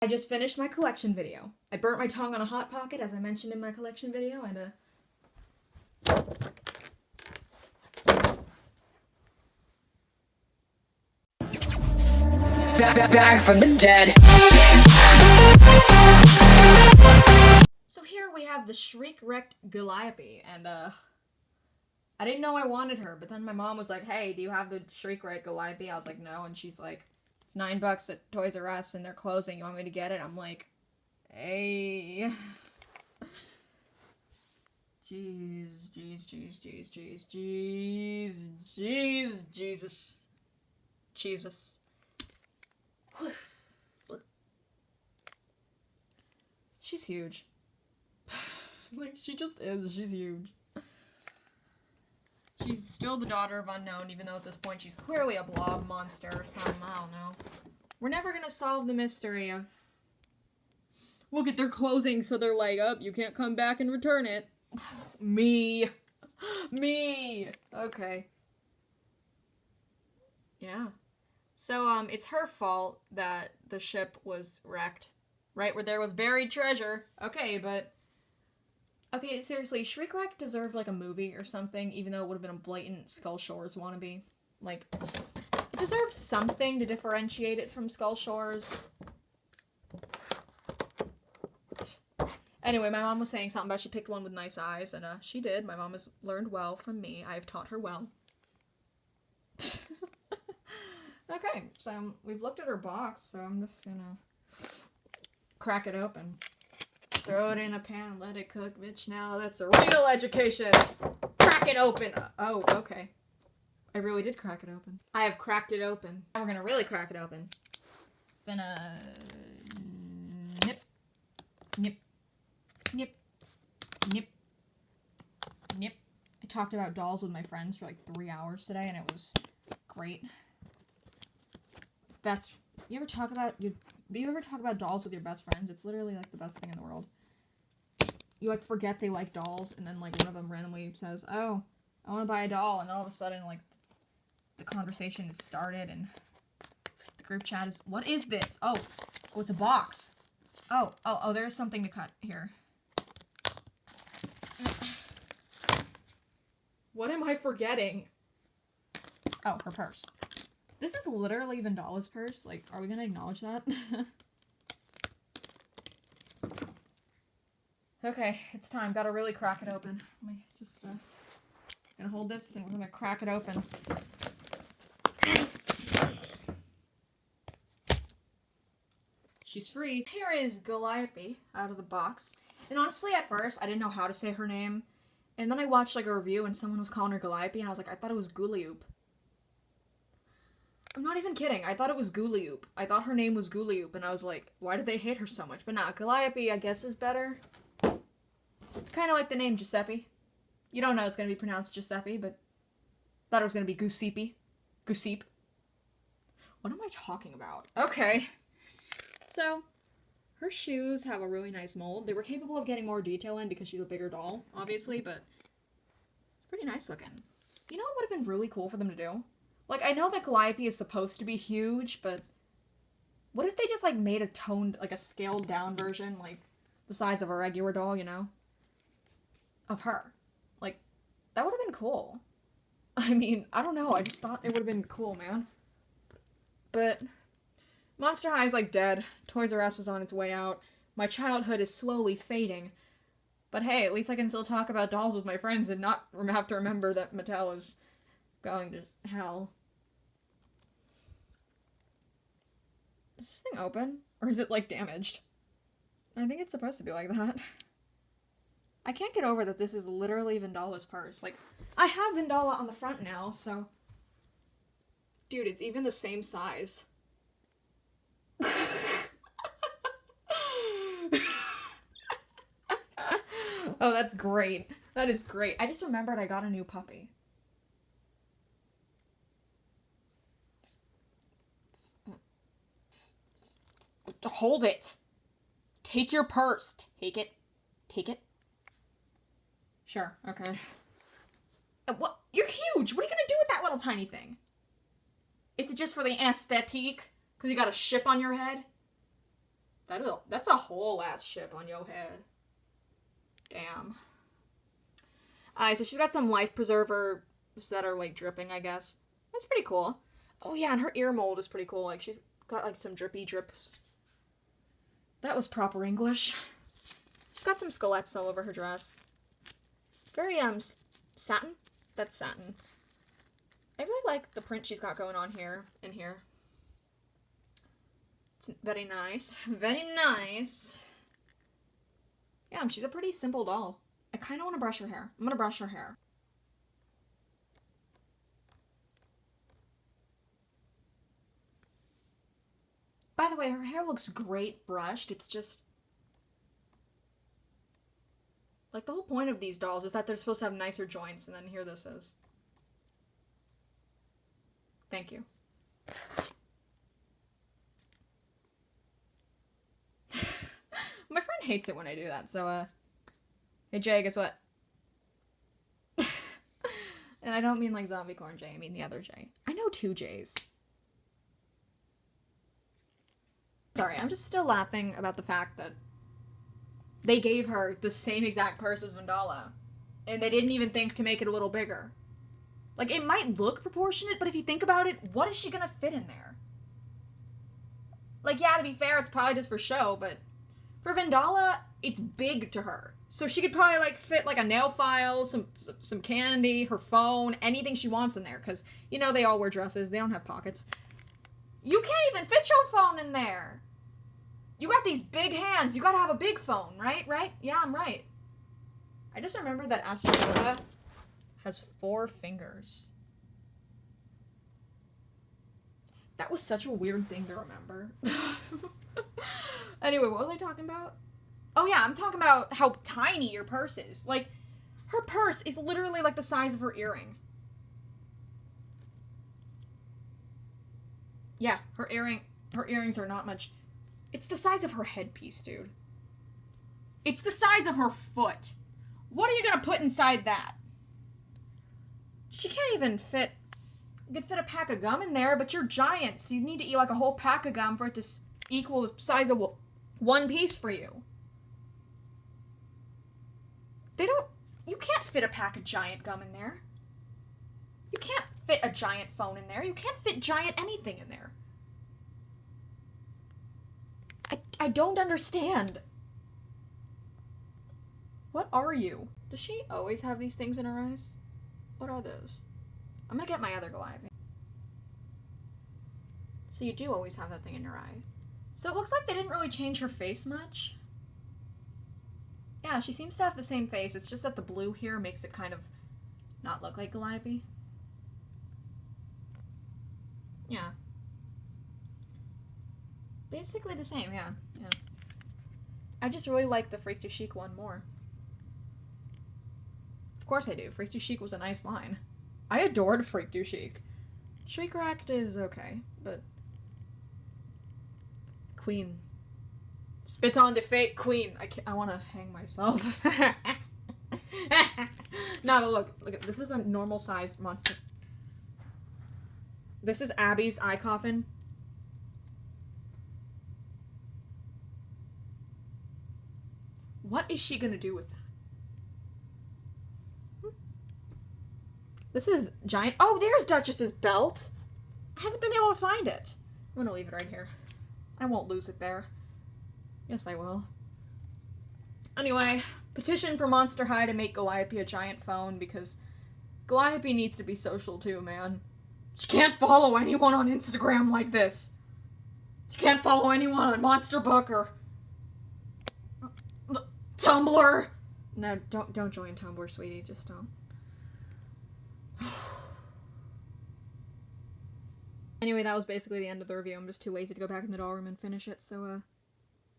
I just finished my collection video. I burnt my tongue on a Hot Pocket, as I mentioned in my collection video, and back from the dead. So here we have the Shriek-wrecked Gooliope, and I didn't know I wanted her, but then my mom was like, hey, do you have the Shriek-wrecked Gooliope? I was like, no, and she's like, it's $9 at Toys R Us and they're closing, you want me to get it? I'm like, hey. Jeez, Jesus. She's huge. Like, she just is. She's huge. She's still the daughter of unknown, even though at this point she's clearly a blob monster or something. I don't know. We're never gonna solve the mystery of... Look at their closing, so they're like, oh, you can't come back and return it. Me. Okay. Yeah. So, it's her fault that the ship was wrecked. Right where there was buried treasure. Okay, but... Okay, seriously, Shriek-wrecked deserved, like, a movie or something, even though it would have been a blatant Skull Shores wannabe. Like, it deserved something to differentiate it from Skull Shores. Anyway, my mom was saying something about she picked one with nice eyes, and she did. My mom has learned well from me. I have taught her well. Okay, so we've looked at her box, so I'm just gonna crack it open. Throw it in a pan and let it cook, bitch. Now that's a real education. Crack it open. Oh, okay. I really did crack it open. I have cracked it open. Now we're gonna really crack it open. Gonna nip. I talked about dolls with my friends for like 3 hours today, and it was great. You ever talk about dolls with your best friends? It's literally like the best thing in the world. You like forget they like dolls, and then like one of them randomly says, oh, I want to buy a doll, and all of a sudden like the conversation is started, and the group chat is, what is this? Oh, it's a box. Oh, there is something to cut here. What am I forgetting? Oh, her purse. This is literally Vendala's purse. Like, are we gonna acknowledge that? Okay, it's time. Gotta really crack it open. Let me just, gonna hold this and we're gonna crack it open. She's free. Here is Gooliope out of the box. And honestly, at first, I didn't know how to say her name. And then I watched, like, a review and someone was calling her Gooliope, and I was like, I thought it was Gooliope. I'm not even kidding. I thought it was Gooliope. I thought her name was Gooliope, and I was like, why did they hate her so much? But nah, Gooliope, I guess, is better. It's kind of like the name Giuseppe. You don't know it's going to be pronounced Giuseppe, but thought it was going to be Gooseepy. Gooseep. What am I talking about? Okay. So, her shoes have a really nice mold. They were capable of getting more detail in because she's a bigger doll, obviously, but it's pretty nice looking. You know what would have been really cool for them to do? Like, I know that Gooliope is supposed to be huge, but what if they just, like, made a toned, like, a scaled-down version, like, the size of a regular doll, you know? Of her. Like, that would have been cool. I mean, I don't know, I just thought it would have been cool, man. But Monster High is, like, dead. Toys R Us is on its way out. My childhood is slowly fading. But hey, at least I can still talk about dolls with my friends and not have to remember that Mattel is going to hell. Is this thing open? Or is it, like, damaged? I think it's supposed to be like that. I can't get over that this is literally Vendala's purse. Like, I have Vendala on the front now, so... Dude, it's even the same size. Oh, that's great. That is great. I just remembered I got a new puppy. Hold it. Take your purse. Take it. Take it. Sure, okay. What? You're huge! What are you gonna do with that little tiny thing? Is it just for the aesthetique? Because you got a ship on your head? That's a whole ass ship on your head. Damn. Alright, so she's got some life preservers that are, like, dripping, I guess. That's pretty cool. Oh, yeah, and her ear mold is pretty cool. Like, she's got, like, some drippy drips. That was proper English. She's got some skeletts all over her dress. Very, satin? That's satin. I really like the print she's got going on here, in here. It's very nice. Very nice. Yeah, she's a pretty simple doll. I kind of want to brush her hair. I'm going to brush her hair. By the way, her hair looks great brushed. It's just... like, the whole point of these dolls is that they're supposed to have nicer joints, and then here this is. Thank you. My friend hates it when I do that, so, hey, Jay, guess what? And I don't mean, like, Zombie Corn Jay, I mean the other Jay. I know 2 Jays. Sorry, I'm just still laughing about the fact that they gave her the same exact purse as Vendala, and they didn't even think to make it a little bigger. Like, it might look proportionate, but if you think about it, what is she gonna fit in there? Like, yeah, to be fair, it's probably just for show, but for Vendala, it's big to her. So she could probably, like, fit, like, a nail file, some candy, her phone, anything she wants in there, because, you know, they all wear dresses, they don't have pockets. You can't even fit your phone in there! You got these big hands, you gotta have a big phone, right? Right? Yeah, I'm right. I just remembered that Astronaut has 4 fingers. That was such a weird thing to remember. Anyway, what was I talking about? Oh yeah, I'm talking about how tiny your purse is. Like, her purse is literally like the size of her earring. Yeah, her earrings are not much. It's the size of her headpiece, dude. It's the size of her foot. What are you gonna put inside that? She can't even fit... You could fit a pack of gum in there, but you're giant, so you need to eat like a whole pack of gum for it to equal the size of one piece for you. You can't fit a pack of giant gum in there. You can't fit a giant phone in there. You can't fit giant anything in there. I don't understand. What are you? Does she always have these things in her eyes? What are those? I'm gonna get my other Gooliope. So you do always have that thing in your eye. So it looks like they didn't really change her face much. Yeah, she seems to have the same face. It's just that the blue here makes it kind of not look like Gooliope. Yeah. Basically the same, yeah. I just really like the Freak to Chic one more. Of course I do. Freak to Chic was a nice line. I adored Freak to Chic. Shriekwrecked is okay, but... Queen. Spit on the fake queen. I want to hang myself. No, but look, this is a normal sized monster. This is Abby's eye coffin. What is she gonna do with that? This is giant. Oh, there's Duchess's belt. I haven't been able to find it. I'm gonna leave it right here. I won't lose it there. Yes, I will. Anyway, petition for Monster High to make Gooliope a giant phone because Gooliope needs to be social too, man. She can't follow anyone on Instagram like this. She can't follow anyone on Monster Book or Tumblr. No, don't join Tumblr, sweetie. Just don't. Anyway, that was basically the end of the review. I'm just too lazy to go back in the doll room and finish it, so,